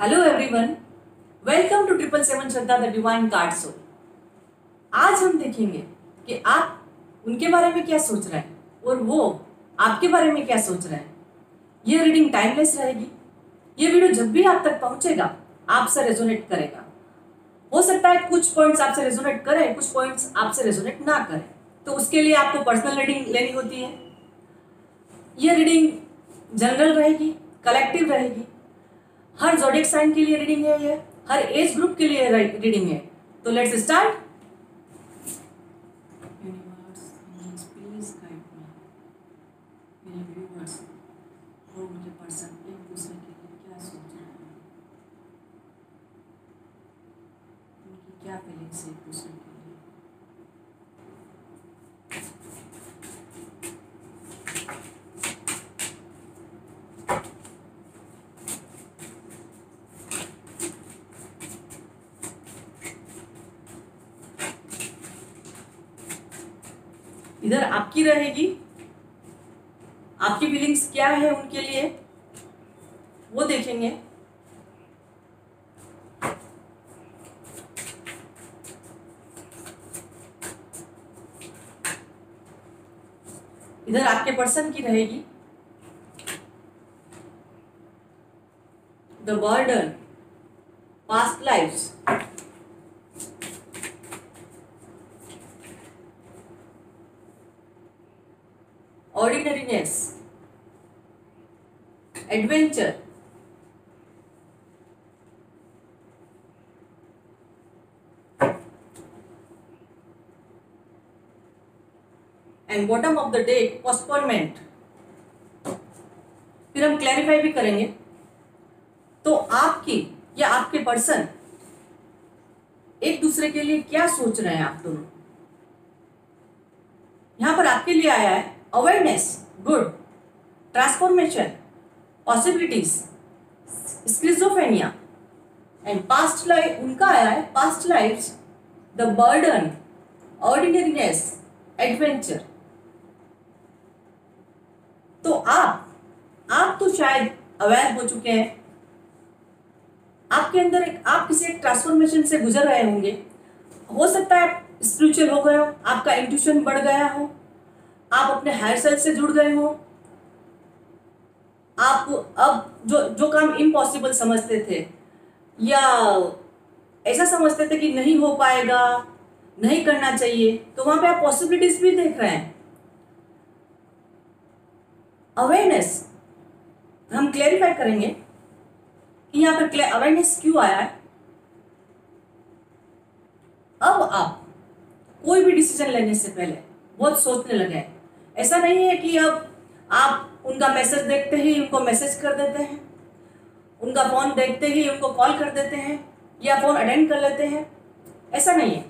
Hello everyone, welcome to 777 Shraddha the divine card soul. आज हम देखेंगे कि आप उनके बारे में क्या सोच रहे हैं और वो आपके बारे में क्या सोच रहे हैं। ये रीडिंग टाइमलेस रहेगी। ये वीडियो जब भी आप तक पहुंचेगा आपसे रेजोनेट करेगा। हो सकता है कुछ पॉइंट्स आपसे रेजोनेट करें, कुछ पॉइंट्स आपसे रेजोनेट ना करें, तो उसके लिए आपको पर्सनल रीडिंग लेनी होती है। ये रीडिंग जनरल रहेगी, कलेक्टिव रहेगी। हर ज़ोडिएक साइन के लिए रीडिंग है, ये हर एज ग्रुप के लिए रीडिंग है। तो let's start. Universe please guide me, मेरे व्यूअर्स और उनके पर्सन एक दूसरे के लिए क्या सोच रहे हैं, उनकी क्या फीलिंग्स है एक दूसरे के लिए। इधर आपकी रहेगी, आपकी फीलिंग्स क्या है उनके लिए वो देखेंगे। इधर आपके पर्सन की रहेगी the burden, past lifes, ordinariness, adventure, and bottom of the deck postponement। फिर हम क्लैरिफाई भी करेंगे। तो आपकी या आपके पर्सन एक दूसरे के लिए क्या सोच रहे हैं आप दोनों। यहां पर आपके लिए आया है awareness, good, transformation, possibilities, schizophrenia and past life. उनका आया है past lifes, the burden, ordinariness, adventure. तो आप तो शायद अवेयर हो चुके हैं। आपके अंदर आप किसी एक ट्रांसफॉर्मेशन से गुजर रहे होंगे। हो सकता है आप स्पिरिचुअल हो गए हो, आपका इंट्यूशन बढ़ गया हो, आप अपने हायर सेल्फ से जुड़ गए हो। आप अब जो काम इम्पॉसिबल समझते थे या ऐसा समझते थे कि नहीं हो पाएगा, नहीं करना चाहिए, तो वहां पे आप पॉसिबिलिटीज भी देख रहे हैं। अवेयरनेस हम क्लैरिफाई करेंगे कि यहाँ पर अवेयरनेस क्यों आया है। अब आप कोई भी डिसीजन लेने से पहले बहुत सोचने लगे हैं। ऐसा नहीं है कि अब आप उनका मैसेज देखते ही उनको मैसेज कर देते हैं, उनका फोन देखते ही उनको कॉल कर देते हैं या फोन अटेंड कर लेते हैं। ऐसा नहीं है।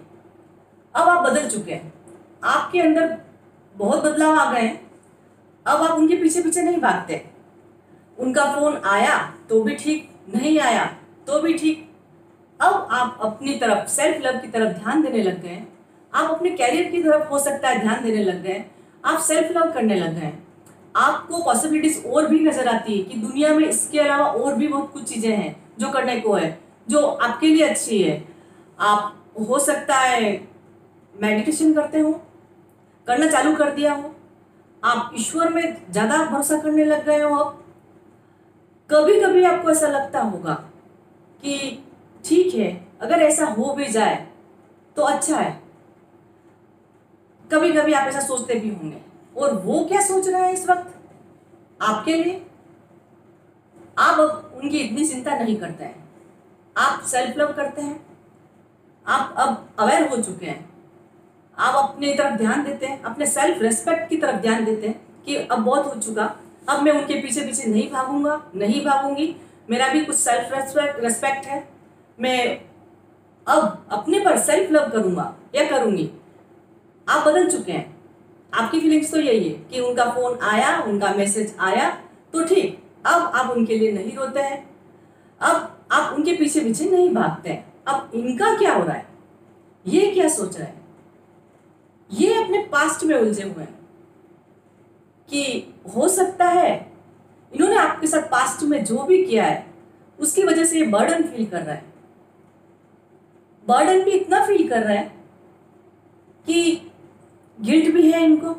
अब आप बदल चुके हैं, आपके अंदर बहुत बदलाव आ गए हैं। अब आप उनके पीछे पीछे नहीं भागते। उनका फोन आया तो भी ठीक, नहीं आया तो भी ठीक। अब आप अपनी तरफ, सेल्फ लव की तरफ ध्यान देने लग गए हैं। आप अपने कैरियर की तरफ हो सकता है ध्यान देने लग गए। आप सेल्फ लव करने लग गए। आपको पॉसिबिलिटीज और भी नजर आती है कि दुनिया में इसके अलावा और भी बहुत कुछ चीजें हैं जो करने को है, जो आपके लिए अच्छी है। आप हो सकता है मेडिटेशन करते हो, करना चालू कर दिया हो। आप ईश्वर में ज्यादा भरोसा करने लग गए हो। अब कभी कभी आपको ऐसा लगता होगा कि ठीक है, अगर ऐसा हो भी जाए तो अच्छा है। कभी कभी आप ऐसा सोचते भी होंगे। और वो क्या सोच रहे हैं इस वक्त आपके लिए। आप अब उनकी इतनी चिंता नहीं करते हैं। आप सेल्फ लव करते हैं। आप अब अवेयर हो चुके हैं। आप अपनी तरफ ध्यान देते हैं, अपने सेल्फ रेस्पेक्ट की तरफ ध्यान देते हैं कि अब बहुत हो चुका, अब मैं उनके पीछे पीछे नहीं भागूंगा, नहीं भागूंगी। मेरा भी कुछ सेल्फ रेस्पेक्ट है। मैं अब अपने पर सेल्फ लव करूंगा या करूंगी। आप बदल चुके हैं। आपकी फीलिंग्स तो यही है कि उनका फोन आया, उनका मैसेज आया तो ठीक। अब आप उनके लिए नहीं रोते हैं। अब आप उनके पीछे पीछे नहीं भागते हैं। अब इनका क्या हो रहा है, ये क्या सोच रहे हैं। ये अपने पास्ट में उलझे हुए हैं कि हो सकता है इन्होंने आपके साथ पास्ट में जो भी किया है उसकी वजह से ये बर्डन फील कर रहा है। बर्डन भी इतना फील कर रहा है कि गिल्ट भी है इनको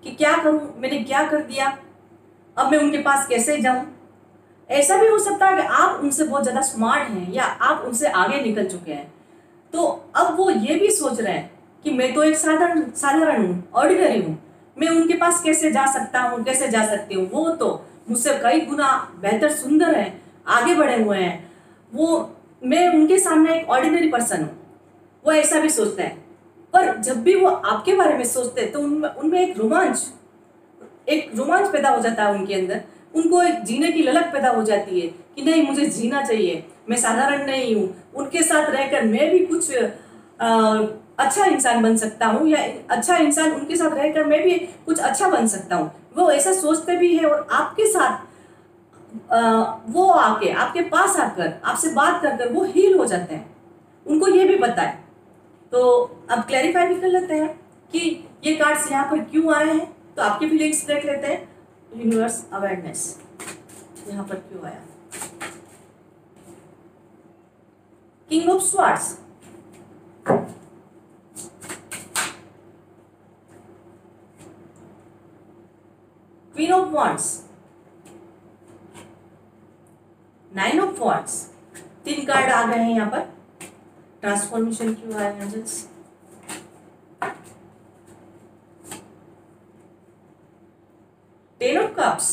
कि क्या करूं, मैंने क्या कर दिया, अब मैं उनके पास कैसे जाऊं। ऐसा भी हो सकता है कि आप उनसे बहुत ज़्यादा स्मार्ट हैं या आप उनसे आगे निकल चुके हैं, तो अब वो ये भी सोच रहे हैं कि मैं तो एक साधारण साधारण हूँ, ऑर्डिनरी हूँ, मैं उनके पास कैसे जा सकता हूँ, कैसे जा सकती हूँ, वो तो मुझसे कई गुना बेहतर, सुंदर है, आगे बढ़े हुए हैं, वो मैं उनके सामने एक ऑर्डिनरी पर्सन हूँ। वो ऐसा भी सोचते हैं। पर जब भी वो आपके बारे में सोचते हैं तो उनमें उनमें एक रोमांच पैदा हो जाता है उनके अंदर। उनको एक जीने की ललक पैदा हो जाती है कि नहीं, मुझे जीना चाहिए, मैं साधारण नहीं हूँ, उनके साथ रहकर मैं भी कुछ अच्छा इंसान बन सकता हूँ, या अच्छा इंसान उनके साथ रहकर मैं भी कुछ अच्छा बन सकता हूँ। वो ऐसा सोचते भी है और आपके साथ वो आके आपके पास आकर आपसे बात कर कर वो हील हो जाते हैं। उनको ये भी पता है। तो अब क्लैरिफाई भी कर लेते हैं कि ये कार्ड्स यहाँ पर क्यों आए हैं। तो आपकी फीलिंग्स देख लेते हैं। यूनिवर्स अवेयरनेस यहाँ पर क्यों आया। King of swords, queen of wands, nine of wands. 3 card आ गए हैं यहाँ पर। ट्रांसफॉर्मेशन क्यों आया है angels. Ten of cups,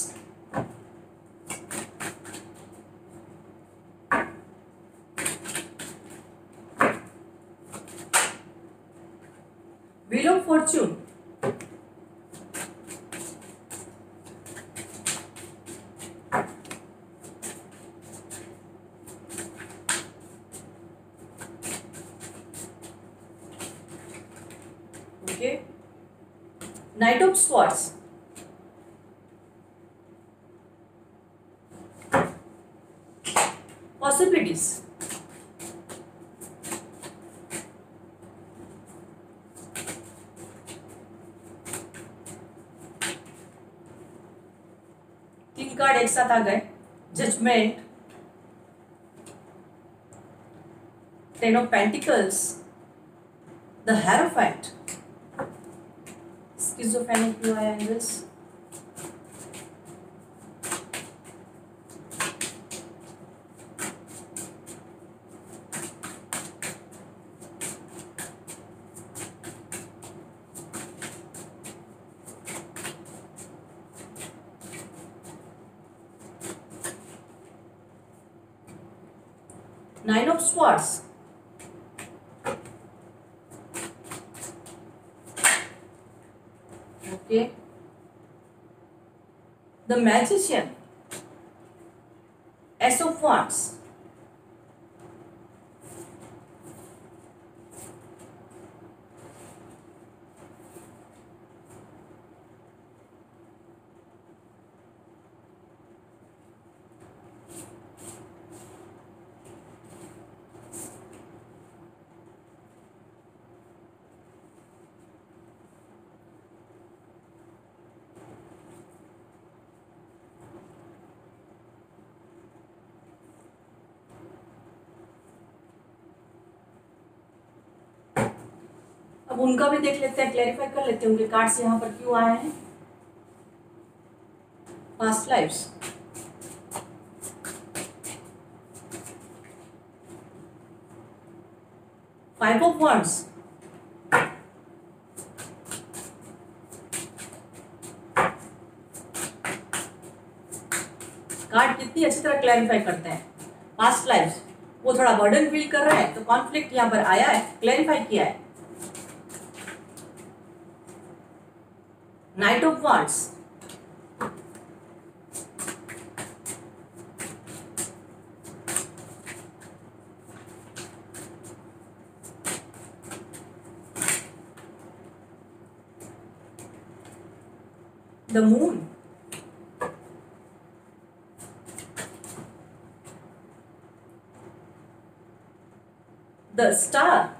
wheel of fortune, okay, knight of swords, possibilities, card एक साथ आ गए। Judgement, 10 of pentacles, the hierophant, schizophrenic क्यों आया है this. Nine of Swords, okay, the Magician, Ace of Wands, अब उनका भी देख लेते हैं, क्लैरिफाई कर लेते हैं उनके कार्ड्स यहाँ पर क्यों आए हैं। Past lifes, five of wands, card कितनी अच्छी तरह क्लैरिफाई करते हैं। पास्ट लाइफ्स, वो थोड़ा बर्डन फील कर रहे हैं तो कॉन्फ्लिक्ट यहाँ पर आया है, क्लैरिफाई किया है। Knight of wands, the moon, the star,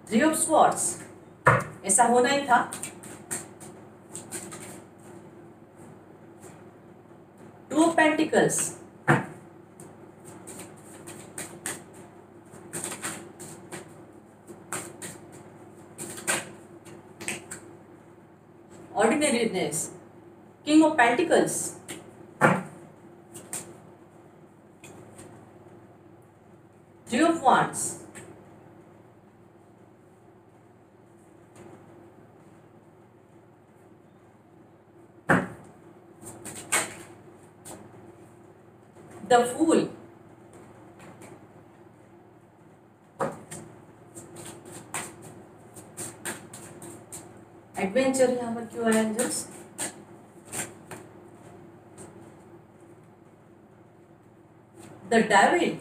three of swords, ऐसा होना ही था। Two of pentacles, ordinariness, king of pentacles, three of wands, the fool, adventure यहाँ पर क्यों आया angels? The devil,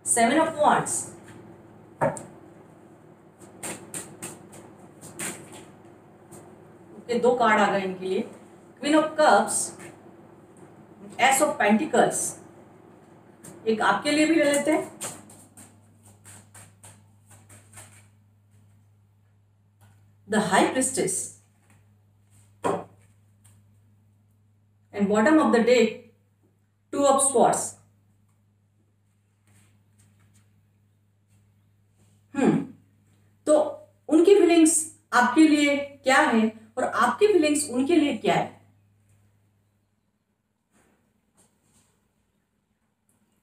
seven of wands, okay, दो कार्ड आ गए इनके लिए। Queen of cups, ace of pentacles, एक आपके लिए भी ले लेते हैं। The high priestess, and bottom of the deck, two of swords. तो उनकी फीलिंग्स आपके लिए क्या है और आपकी फीलिंग्स उनके लिए क्या है?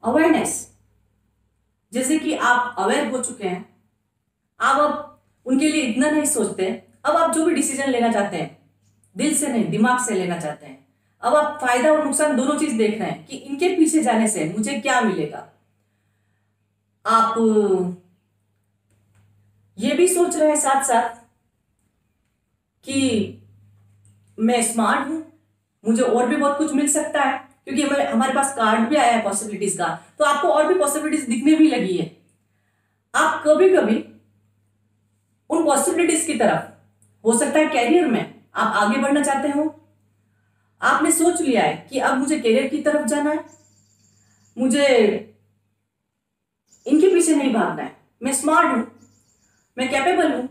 अवेयरनेस, जैसे कि आप अवेयर हो चुके हैं, आप अब उनके लिए इतना नहीं सोचते। अब आप जो भी डिसीजन लेना चाहते हैं दिल से नहीं दिमाग से लेना चाहते हैं। अब आप फायदा और नुकसान दोनों चीज देख रहे हैं कि इनके पीछे जाने से मुझे क्या मिलेगा। आप ये भी सोच रहे हैं साथ साथ कि मैं स्मार्ट हूं, मुझे और भी बहुत कुछ मिल सकता है, क्योंकि हमारे पास कार्ड भी आया है पॉसिबिलिटीज का, तो आपको और भी पॉसिबिलिटीज दिखने भी लगी है। आप कभी कभी उन पॉसिबिलिटीज की तरफ, हो सकता है कैरियर में आप आगे बढ़ना चाहते हो, आपने सोच लिया है कि अब मुझे कैरियर की तरफ जाना है, मुझे इनके पीछे नहीं भागना है, मैं स्मार्ट हूं, मैं कैपेबल हूं,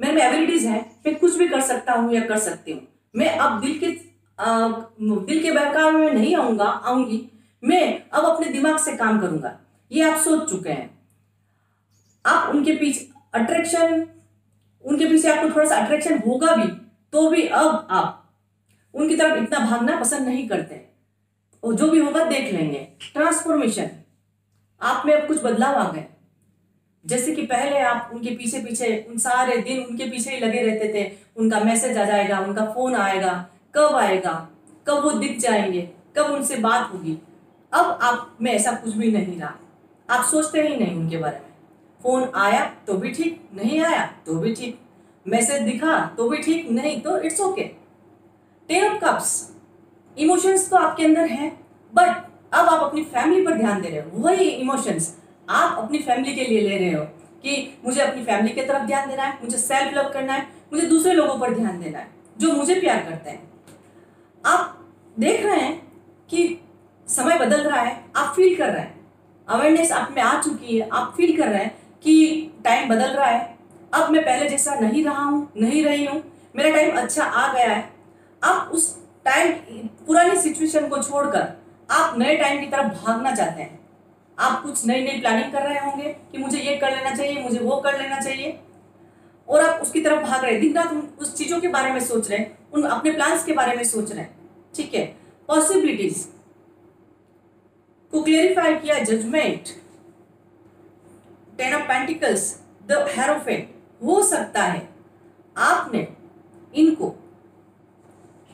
मेरे में एबिलिटीज है, मैं कुछ भी कर सकता हूं या कर सकती हूं। मैं अब दिल के बहकावे में नहीं आऊंगी, मैं अब अपने दिमाग से काम करूंगा, ये आप सोच चुके हैं। आप उनके पीछे आपको थोड़ा सा अट्रैक्शन होगा भी, तो भी अब आप उनकी तरफ इतना भागना पसंद नहीं करते, और जो भी होगा देख लेंगे। ट्रांसफॉर्मेशन, आप में अब कुछ बदलाव आ गए। जैसे कि पहले आप उनके पीछे पीछे उन सारे दिन उनके पीछे ही लगे रहते थे, उनका मैसेज आ जाएगा, उनका फोन आएगा, कब वो दिख जाएंगे, कब उनसे बात होगी। अब आप में ऐसा कुछ भी नहीं रहा, आप सोचते ही नहीं उनके बारे में। फोन आया तो भी ठीक, नहीं आया तो भी ठीक, मैसेज दिखा तो भी ठीक, नहीं तो it's okay. Ten of cups, emotions तो आपके अंदर है, बट अब आप अपनी फैमिली पर ध्यान दे रहे हो। वही इमोशंस आप अपनी फैमिली के लिए ले रहे हो कि मुझे अपनी फैमिली की तरफ ध्यान देना है, मुझे सेल्फ लव करना है, मुझे दूसरे लोगों पर ध्यान देना है जो मुझे प्यार करते हैं। आप देख रहे हैं कि समय बदल रहा है, आप फील कर रहे हैं, अवेयरनेस आप में आ चुकी है, आप फील कर रहे हैं कि टाइम बदल रहा है, अब मैं पहले जैसा नहीं रहा हूँ, नहीं रही हूँ, मेरा टाइम अच्छा आ गया है। आप उस टाइम पुरानी सिचुएशन को छोड़कर आप नए टाइम की तरफ भागना चाहते हैं। आप कुछ नई नई प्लानिंग कर रहे होंगे कि मुझे ये कर लेना चाहिए, मुझे वो कर लेना चाहिए, और आप उसकी तरफ भाग रहे हैं। दिन रात उस चीजों के बारे में सोच रहे हैं, उन अपने प्लान्स के बारे में सोच रहे हैं। ठीक है, पॉसिबिलिटीज को क्लेरिफाई किया, judgement, ten of pentacles, the hierophant. हो सकता है आपने इनको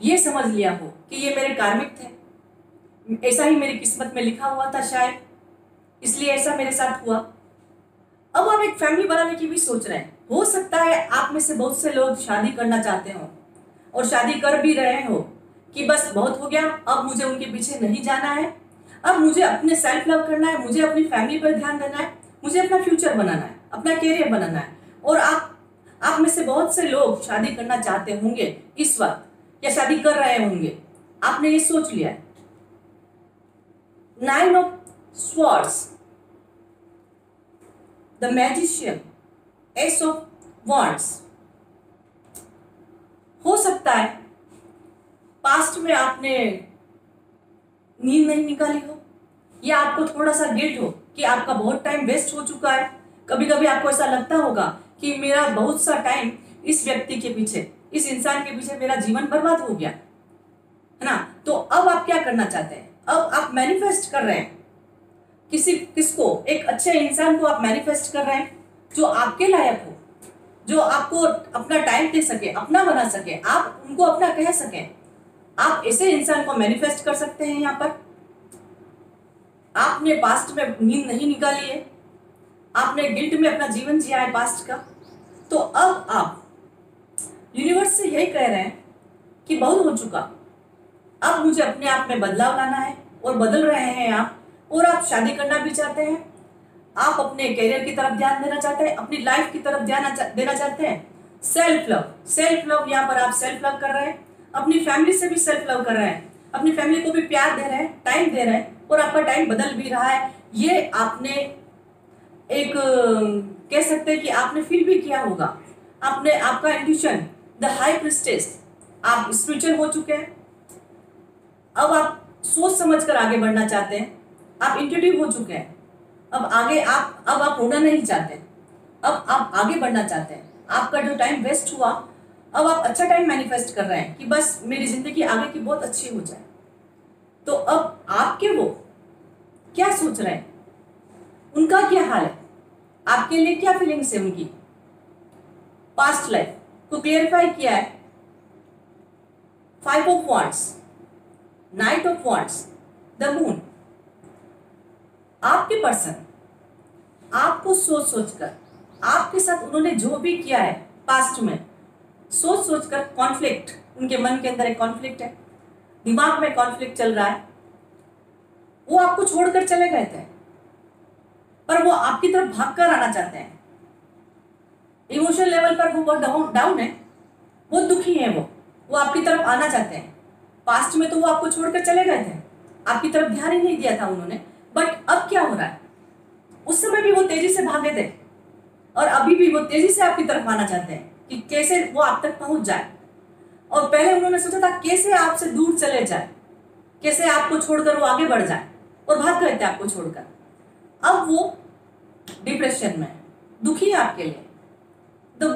ये समझ लिया हो कि ये मेरे कार्मिक थे, ऐसा ही मेरी किस्मत में लिखा हुआ था शायद, इसलिए ऐसा मेरे साथ हुआ। अब आप एक फैमिली बनाने की भी सोच रहे हैं। हो सकता है आप में से बहुत से लोग शादी करना चाहते हो और शादी कर भी रहे हो कि बस बहुत हो गया, अब मुझे उनके पीछे नहीं जाना है, अब मुझे अपने सेल्फ लव करना है, मुझे अपनी फैमिली पर ध्यान देना है, मुझे अपना फ्यूचर बनाना है, अपना कैरियर बनाना है। और आप में से बहुत से लोग शादी करना चाहते होंगे इस वक्त, या शादी कर रहे होंगे, आपने ये सोच लिया है। Nine of swords, the the magician, S of wands. हो सकता है पास्ट में आपने नींद नहीं निकाली हो, या आपको थोड़ा सा गिल्ट हो कि आपका बहुत टाइम वेस्ट हो चुका है। कभी कभी आपको ऐसा लगता होगा कि मेरा बहुत सा टाइम इस व्यक्ति के पीछे, इस इंसान के पीछे मेरा जीवन बर्बाद हो गया, है ना। तो अब आप क्या करना चाहते हैं? अब आप मैनिफेस्ट कर रहे हैं किसको? एक अच्छे इंसान को आप मैनिफेस्ट कर रहे हैं जो आपके लायक हो, जो आपको अपना टाइम दे सके, अपना बना सके, आप उनको अपना कह सके। आप ऐसे इंसान को मैनिफेस्ट कर सकते हैं। यहाँ पर आपने पास्ट में नींद नहीं निकाली है, आपने गिल्ट में अपना जीवन जिया है पास्ट का, तो अब आप यूनिवर्स से यही कह रहे हैं कि बहुत हो चुका, अब मुझे अपने आप में बदलाव लाना है। और बदल रहे हैं आप, और आप शादी करना भी चाहते हैं, आप अपने करियर की तरफ ध्यान देना चाहते हैं, अपनी लाइफ की तरफ ध्यान देना चाहते हैं। सेल्फ लव, यहाँ पर आप सेल्फ लव कर रहे हैं, अपनी फैमिली से भी सेल्फ लव कर रहे हैं, अपनी फैमिली को भी प्यार दे रहे हैं, टाइम दे रहे हैं, और आपका टाइम बदल भी रहा है। ये आपने एक कह सकते हैं कि आपने फील भी किया होगा। आपने, आपका इंट्यूशन, द हाई प्रिस्टेस, आप स्पिरिचुअल हो चुके हैं। अब आप सोच समझ कर आगे बढ़ना चाहते हैं, आप इंट्यूटिव हो चुके हैं। अब आप रोना नहीं चाहते, अब आप आगे बढ़ना चाहते हैं। आपका जो टाइम वेस्ट हुआ, अब आप अच्छा टाइम मैनिफेस्ट कर रहे हैं कि बस मेरी जिंदगी आगे की बहुत अच्छी हो जाए। तो अब आपके वो क्या सोच रहे हैं, उनका क्या हाल है, आपके लिए क्या फीलिंग्स है उनकी। पास्ट लाइफ को क्लियरिफाई किया है। 5 of wands, night of wands, the moon. आपके पर्सन आपको सोच सोचकर, आपके साथ उन्होंने जो भी किया है पास्ट में, सोच सोचकर कॉन्फ्लिक्ट, उनके मन के अंदर एक कॉन्फ्लिक्ट है, दिमाग में कॉन्फ्लिक्ट चल रहा है। वो आपको छोड़कर चले गए थे, पर वो आपकी तरफ भागकर आना चाहते हैं। इमोशनल लेवल पर वो बहुत डाउन है, बहुत दुखी है, वो आपकी तरफ आना चाहते हैं। पास्ट में तो वो आपको छोड़कर चले गए थे, आपकी तरफ ध्यान ही नहीं दिया था उन्होंने। बट अब क्या हो रहा है, उस समय भी वो तेजी से भागे थे, और अभी भी वो तेजी से आपकी तरफ आना चाहते हैं कि कैसे वो आप तक पहुंच जाए। और पहले उन्होंने सोचा था कैसे आपसे दूर चले जाए, कैसे आपको छोड़कर वो आगे बढ़ जाए, और भाग गए थे आपको छोड़कर। अब वो डिप्रेशन में, दुखी है आपके लिए। द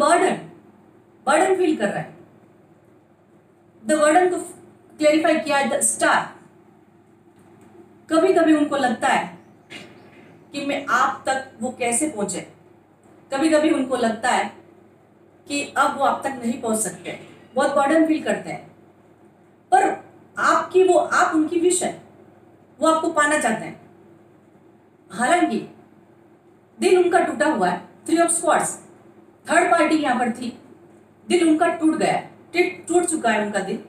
बर्डन फील कर रहे हैं। द बर्डन को क्लेरिफाई किया है द स्टार। कभी कभी उनको लगता है कि मैं आप तक वो कैसे पहुंचे, कभी कभी उनको लगता है कि अब वो आप तक नहीं पहुंच सकते, बहुत बर्डन फील करते हैं। पर आप उनकी विश है, वो आपको पाना चाहते हैं। हालांकि दिल उनका टूटा हुआ है। 3 ऑफ स्वॉर्ड्स, थर्ड पार्टी यहाँ पर थी, दिल उनका टूट गया है, टूट चुका है उनका दिल।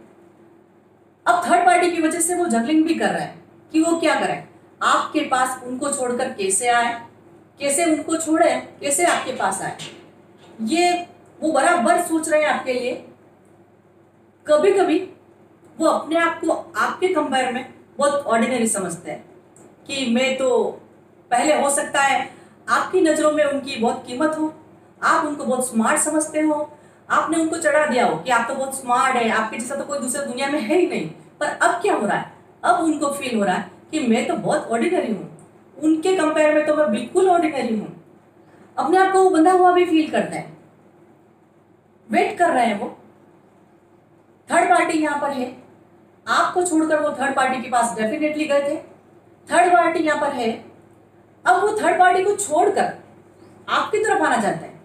अब थर्ड पार्टी की वजह से वो जगलिंग भी कर रहे हैं कि वो क्या करें, आपके पास उनको छोड़कर कैसे आए, कैसे उनको छोड़े, कैसे आपके पास आए। ये वो बराबर सोच रहे हैं आपके लिए। कभी कभी वो अपने आप को आपके कंपेयर में बहुत ऑर्डिनरी समझते हैं कि मैं तो, पहले हो सकता है आपकी नज़रों में उनकी बहुत कीमत हो, आप उनको बहुत स्मार्ट समझते हो, आपने उनको चढ़ा दिया हो कि आप तो बहुत स्मार्ट है, आपके जैसा तो कोई दूसरे दुनिया में है ही नहीं। पर अब क्या हो रहा है, अब उनको फील हो रहा है कि मैं तो बहुत ऑर्डिनरी हूँ, उनके कंपेयर में तो मैं बिल्कुल ऑर्डिनरी हूँ। अपने आप को वो बंधा हुआ भी फील करते हैं, वेट कर रहे हैं वो। थर्ड पार्टी यहाँ पर है, आपको छोड़कर वो थर्ड पार्टी के पास डेफिनेटली गए थे। थर्ड पार्टी यहाँ पर है, अब वो थर्ड पार्टी को छोड़कर आपकी तरफ आना चाहते हैं।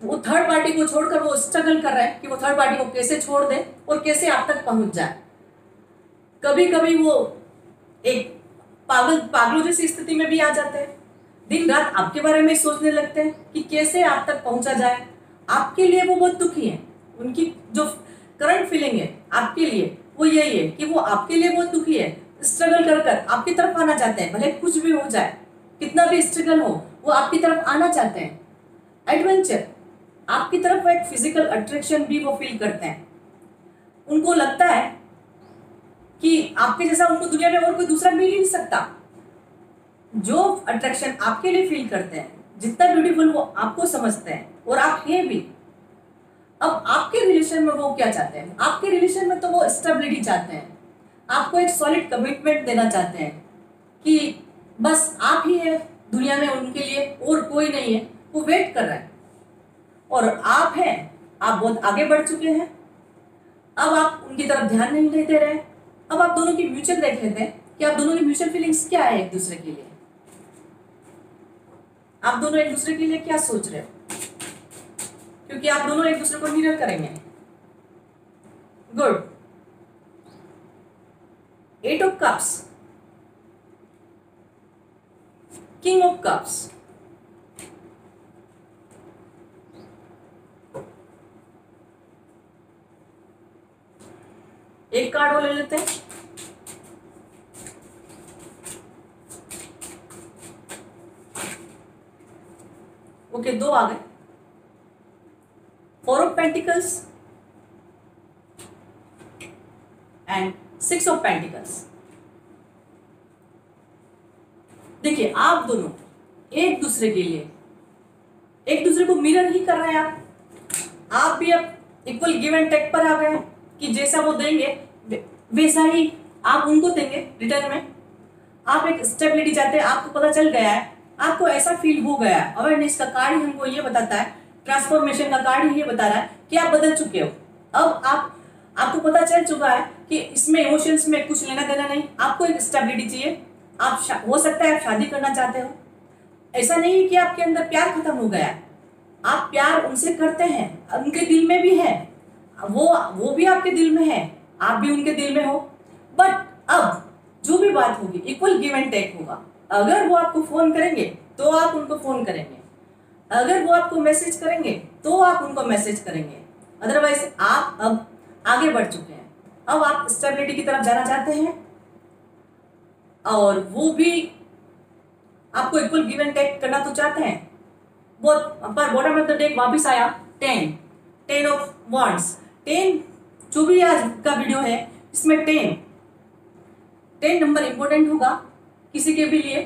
वो थर्ड पार्टी को छोड़कर वो स्ट्रगल कर रहे हैं कि वो थर्ड पार्टी को कैसे छोड़ दे और कैसे आप तक पहुंच जाए। कभी कभी वो एक पागलों जैसी स्थिति में भी आ जाते हैं, दिन रात आपके बारे में सोचने लगते हैं कि कैसे आप तक पहुंचा जाए। आपके लिए वो बहुत दुखी है, उनकी जो करंट फीलिंग है आपके लिए वो यही है कि वो आपके लिए बहुत दुखी है, स्ट्रगल कर कर आपकी तरफ आना चाहते हैं। भले कुछ भी हो जाए, कितना भी स्ट्रगल हो, वो आपकी तरफ आना चाहते हैं। एडवेंचर, आपकी तरफ एक फिजिकल अट्रैक्शन भी वो फील करते हैं। उनको लगता है कि आपके जैसा उनको दुनिया में और कोई दूसरा मिल ही नहीं सकता। जो अट्रैक्शन आपके लिए फील करते हैं, जितना ब्यूटीफुल वो आपको समझते हैं और आप हैं भी। अब आपके रिलेशन में वो क्या चाहते हैं? आपके रिलेशन में तो वो स्टेबिलिटी चाहते हैं, आपको एक सॉलिड कमिटमेंट देना चाहते हैं कि बस आप ही है दुनिया में उनके लिए और कोई नहीं है, वो वेट कर रहा है। और आप हैं, आप बहुत आगे बढ़ चुके हैं, अब आप उनकी तरफ ध्यान नहीं दे रहे हैं। अब आप दोनों की म्यूचुअल देख लेते हैं कि आप दोनों की म्यूचुअल फीलिंग्स क्या है एक दूसरे के लिए। आप दोनों एक दूसरे के लिए क्या सोच रहे हो, क्योंकि आप दोनों एक दूसरे को मिरर करेंगे। Good. 8 of cups, king of cups, एक कार्ड और ले लेते हैं। ओके, 2 आ गए। 4 of pentacles and 6 of pentacles. देखिए, आप दोनों एक दूसरे के लिए एक दूसरे को मिरर ही कर रहे हैं। आप भी अब इक्वल गिव एंड टेक पर आ गए हैं कि जैसा वो देंगे वैसा ही आप उनको देंगे रिटर्न में। आप एक स्टेबिलिटी चाहते हैं, आपको पता चल गया है, आपको ऐसा फील हो गया है। अवेयरनेस का कार्ड ही हमको ये बताता है, ट्रांसफॉर्मेशन का कार्ड ही ये बता रहा है कि आप बदल चुके हो। अब आपको पता चल चुका है कि इसमें इमोशंस में कुछ लेना देना नहीं, आपको एक स्टेबिलिटी चाहिए। आप हो सकता है आप शादी करना चाहते हो। ऐसा नहीं है कि आपके अंदर प्यार खत्म हो गया है, आप प्यार उनसे करते हैं, उनके दिल में भी है, वो भी आपके दिल में है, आप भी उनके दिल में हो। बट अब जो भी बात होगी इक्वल गिव एंड टेक होगा। अगर वो आपको फोन करेंगे तो आप उनको फोन करेंगे, अगर वो आपको मैसेज करेंगे तो आप उनको मैसेज करेंगे। अदरवाइज आप अब आगे बढ़ चुके हैं, अब आप स्टेबिलिटी की तरफ जाना चाहते हैं और वो भी आपको इक्वल गिव एंड टेक करना तो चाहते हैं। पर बॉटम ऑफ द डेक वापिस आया 10 ऑफ वांड्स। 10 जो भी आज का वीडियो है इसमें 10 नंबर इंपॉर्टेंट होगा किसी के भी लिए।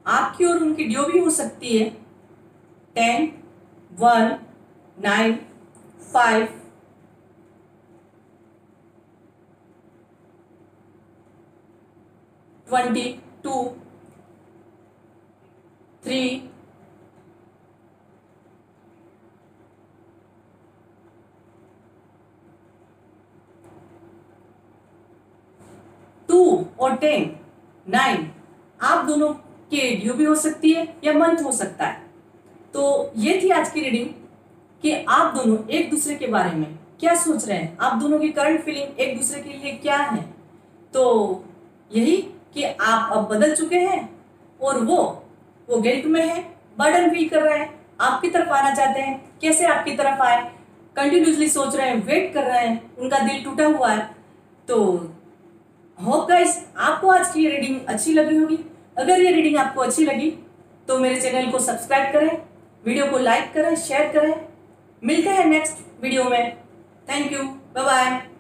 आपकी और उनकी ड्यू भी हो सकती है 10, 1, 9, 5, 22, 3, 2 और 10, 9 आप दोनों के ड्यू भी हो सकती है या मंथ हो सकता है। तो ये थी आज की रीडिंग कि आप दोनों एक दूसरे के बारे में क्या सोच रहे हैं, आप दोनों की करंट फीलिंग एक दूसरे के लिए क्या है। तो यही कि आप अब बदल चुके हैं और वो गिल्ट में है, बर्डन फील कर रहे हैं, आपकी तरफ आना चाहते हैं। कैसे आपकी तरफ आए, कंटिन्यूसली सोच रहे हैं, वेट कर रहे हैं, उनका दिल टूटा हुआ है। तो होप गाइस आपको आज की रीडिंग अच्छी लगी होगी। अगर ये रीडिंग आपको अच्छी लगी तो मेरे चैनल को सब्सक्राइब करें, वीडियो को लाइक करें, शेयर करें। मिलते हैं नेक्स्ट वीडियो में। Thank you, bye bye.